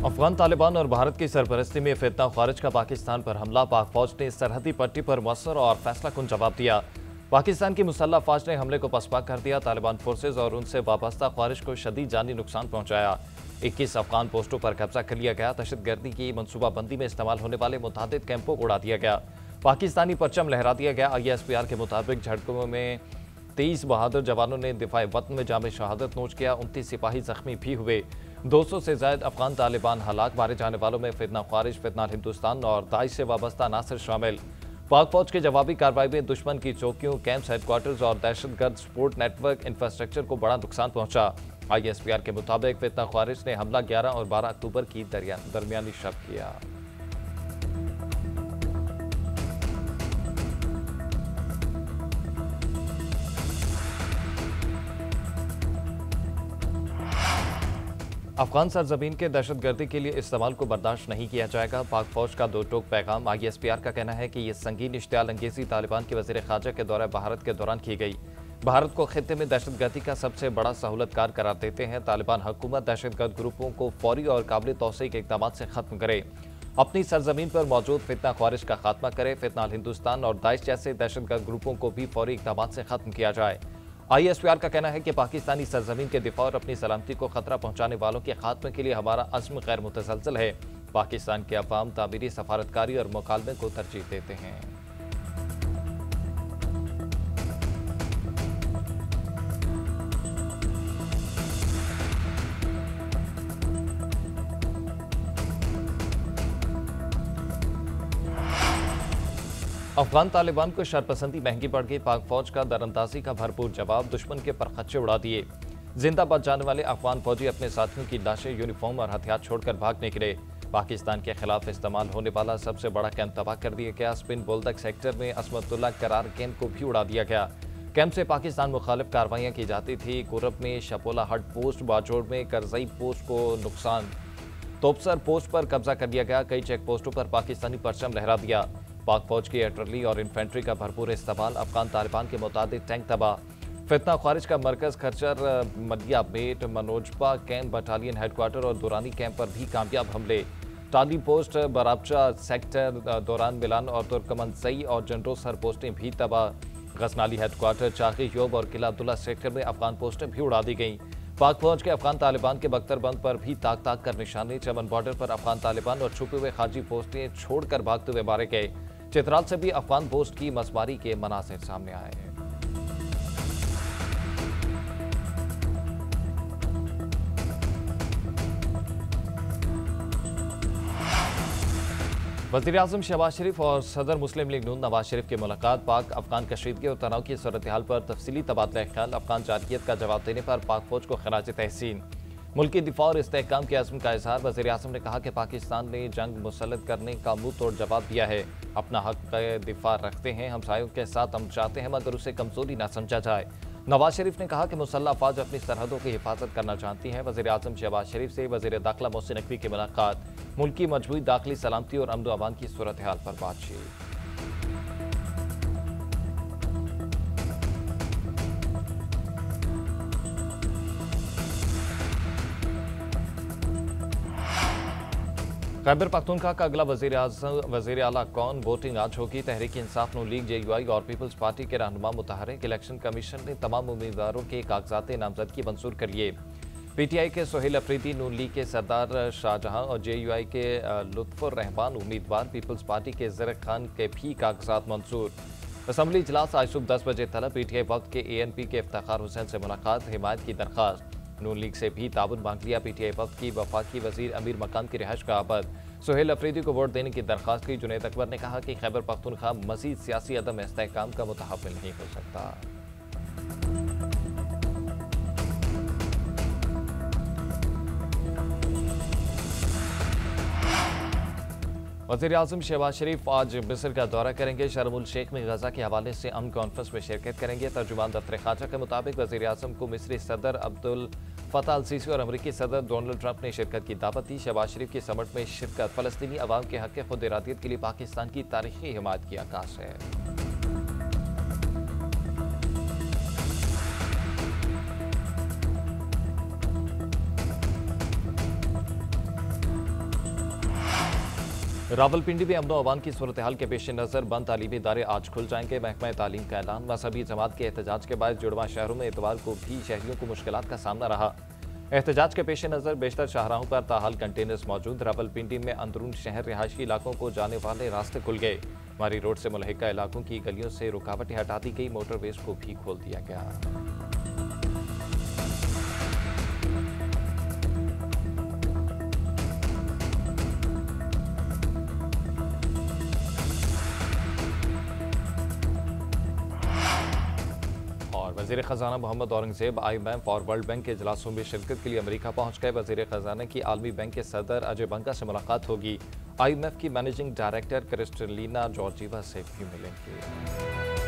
अफगान तालिबान और भारत की सरपरस्ती में फितना खारिज का पाकिस्तान पर हमला। पाक फौज ने सरहदी पट्टी पर मौसर और फैसलाकुन जवाब दिया। पाकिस्तान की मुसल्लह फौज ने हमले को पसपा कर दिया। तालिबान फोर्सेज और उनसे वाबस्ता खारिज को शदीद जानी नुकसान पहुंचाया। 21 अफगान पोस्टों पर कब्जा कर लिया गया। दहशतगर्दी की मनसूबाबंदी में इस्तेमाल होने वाले मुतादिद कैंपों को उड़ा दिया गया। पाकिस्तानी परचम लहरा दिया गया। ISPR के मुताबिक झड़पों में 23 बहादुर जवानों ने दिफाए वतन में जामे शहादत नोश किया। 29 सिपाही जख्मी भी हुए। 200 से ज्यादा अफगान तालिबान हलाक। मारे जाने वालों में फितना खारिज, फितना हिंदुस्तान और दाइश से वाबस्ता नासिर शामिल। पाक फौज के जवाबी कार्रवाई में दुश्मन की चौकियों, कैंप्स, हेडक्वार्टर्स और दहशतगर्द सपोर्ट नेटवर्क इंफ्रास्ट्रक्चर को बड़ा नुकसान पहुंचा। ISPR के मुताबिक फितना खारिज ने हमला 11 और 12 अक्टूबर की दरमियानी शब किया। अफगान सरजमीन के दहशतगर्दी के लिए इस्तेमाल को बर्दाश्त नहीं किया जाएगा। पाक फौज का दो टोक पैगाम। ISPR का कहना है कि यह संगीन इश्तियाल अंगेजी तालिबान के वज़ीर ख़ारजा के दौरे भारत के दौरान की गई। भारत को खित्ते में दहशतगर्दी का सबसे बड़ा सहूलतकार करार देते हैं। तालिबान हुकूमत दहशतगर्द ग्रुपों को फौरी और काबिल तौसीक़ के इक़दाम से ख़त्म करे, अपनी सरजमीन पर मौजूद फितना खारिज का खात्मा करे। फितना हिंदुस्तान और दाइश जैसे दहशतगर्द ग्रुपों को भी फौरी इक़दाम से ख़त्म किया जाए। ISPR का कहना है कि पाकिस्तानी सरजमीन के दिफा और अपनी सलामती को खतरा पहुंचाने वालों के खात्मे के लिए हमारा अज़्म गैर मुतसलसल है। पाकिस्तान के अवाम तामीरी, सफारतकारी और मुकालमे को तरजीह देते हैं। अफगान तालिबान को शरपसंदी महंगी पड़ गई। पाक फौज का दरअंदाजी का भरपूर जवाब। दुश्मन के परखच्चे उड़ा दिए। जिंदा बच जाने वाले अफगान फौजी अपने साथियों की लाशें, यूनिफॉर्म और हथियार छोड़कर भाग निकले। पाकिस्तान के खिलाफ इस्तेमाल होने वाला सबसे बड़ा कैंप तबाह कर दिया गया। स्पिन बोल्दक सेक्टर में असमतुल्ला करार कैंप को भी उड़ा दिया गया। कैंप से पाकिस्तान मुखालिफ कार्रवाइयाँ की जाती थी। कुरब में शपोला हट पोस्ट, बाजोड़ में करजई पोस्ट को नुकसान। तोपसर पोस्ट पर कब्जा कर लिया गया। कई चेक पोस्टों पर पाकिस्तानी परचम लहरा दिया। पाक फौज की आर्टिलरी और इन्फेंट्री का भरपूर इस्तेमाल। अफगान तालिबान के मुताबिक टैंक तबाह। फितना खारिज का मरकज खरचर, मदिया बेट, मनोजपा कैंप, बटालियन हेडक्वार्टर और दुरानी कैंप पर भी कामयाब हमले। टाली पोस्ट, बराबचा सेक्टर, दौरान मिलान और तुर्कमनसई और जंडोसर पोस्टें भी तबाह। गजनाली हेडक्वार्टर, चाकी योब और किला अब्दुल्ला सेक्टर में अफगान पोस्टें भी उड़ा दी गईं। पाक फौज के अफगान तालिबान के बख्तरबंद पर भी ताक ताक कर निशाने। चमन बॉर्डर पर अफगान तालिबान और छुपे हुए खारजी पोस्टें छोड़कर भागते हुए मारे गए। चित्राल से भी अफगान पोस्ट की मसमारी के मनासिर सामने आए हैं। वज़ीर आज़म शहबाज शरीफ और सदर मुस्लिम लीग नून नवाज शरीफ की मुलाकात। पाक अफगान कशीदगी और तनाव की सूरत हाल पर तफसीली तबादला ख्याल। अफगान जारहियत का जवाब देने पर पाक फौज को खराज तहसीन। मुल्की दिफा और इस्तेहकाम के अज़्म का इजहार। वज़ीर आज़म ने कहा कि पाकिस्तान ने जंग मुसल्लत करने का मुंह तोड़ जवाब दिया है। अपना हक दिफा रखते हैं। हमसायों के साथ हम चाहते हैं मगर उसे कमजोरी ना समझा जाए। नवाज शरीफ ने कहा कि मुसल्लह अफवाज अपनी सरहदों की हिफाजत करना चाहती हैं। वज़ीर आज़म शहबाज शरीफ से वज़ीर दाखिला मोहसिन नकवी की मुलाकात। मुल्की मजबूत दाखिली सलामती और अमन व अमान की सूरत हाल पर बातचीत। खैबर पख्तूनख्वा का अगला वज़ीर आला कौन? वोटिंग आज होगी। तहरीक इंसाफ नून लीग, JUI और पीपल्स पार्टी के रहनुमा मुतहर्रिक। इलेक्शन कमीशन ने तमाम उम्मीदवारों के कागजात नामजदगी मंजूर कर लिए। PTI के सोहेल अफरीदी, नून लीग के सरदार शाहजहां और JUI के लुत्फुर रहमान उम्मीदवार। पीपल्स पार्टी के ज़रक खान के भी कागजात मंजूर। असम्बली इजलास आज सुबह 10 बजे तलब। PTI वक्त के ANP के इफ्तार हुसैन से मुलाकात, हिमायत की दरख्वास्त। नून लीग से भी ताबुन मांग लिया। PTI वक्त की वफाकी वजीर अमीर मकाम की रिहाइश का आबद। सोहेल अफरीदी को वोट देने की दरख्वास्त की। जुनैद अकबर ने कहा कि खैबर पख्तूनख्वा मजीद सियासी अदम इस्तेहकाम का मुतहम्मिल नहीं हो सकता। वज़ीर आज़म शहबाज शरीफ आज मिस्र का दौरा करेंगे। शर्मुल शेख में गजा के हवाले से अमन कॉन्फ्रेंस में शिरकत करेंगे। तर्जुमान दफ्तर ख़ारजा के मुताबिक वज़ीर आज़म को मिस्री सदर अब्दुल फताह अल सीसी और अमरीकी सदर डोनाल्ड ट्रंप ने शिरकत की दावत दी। शहबाज शरीफ की समट में शिरकत फ़लस्तीनी अवाम के हक़ खुद इरादियत के लिए पाकिस्तान की तारीख़ी हिमायत की आकाश है। रावलपिंडी में अमनो अमान की सूरत हाल के पेश नज़र बंद तालीमी इदारे आज खुल जाएंगे। महकमा तालीम का ऐलान। मजहबी जमात के एहतजाज के बाद जुड़वा शहरों में इतवार को भी शहरियों को मुश्किलात का सामना रहा। एहतजाज के पेश नज़र बेशतर शाहराहों पर ताहाल कंटेनर्स मौजूद। रावलपिंडी में अंदरून शहर रिहायशी इलाकों को जाने वाले रास्ते खुल गए। मारी रोड से मुलहिका इलाकों की गलियों से रुकावटें हटा दी गई। मोटरवेज को भी खोल दिया गया। और वज़ीर ख़जाना मोहम्मद औरंगज़ेब IMF और वर्ल्ड बैंक के इजलासों में शिरकत के लिए अमेरिका पहुंच गए। वज़ीर ख़जाना की आलमी बैंक के सदर अजय बंगा से मुलाकात होगी। IMF की मैनेजिंग डायरेक्टर क्रिस्टलिना जॉर्जीवा से भी मिलेंगे।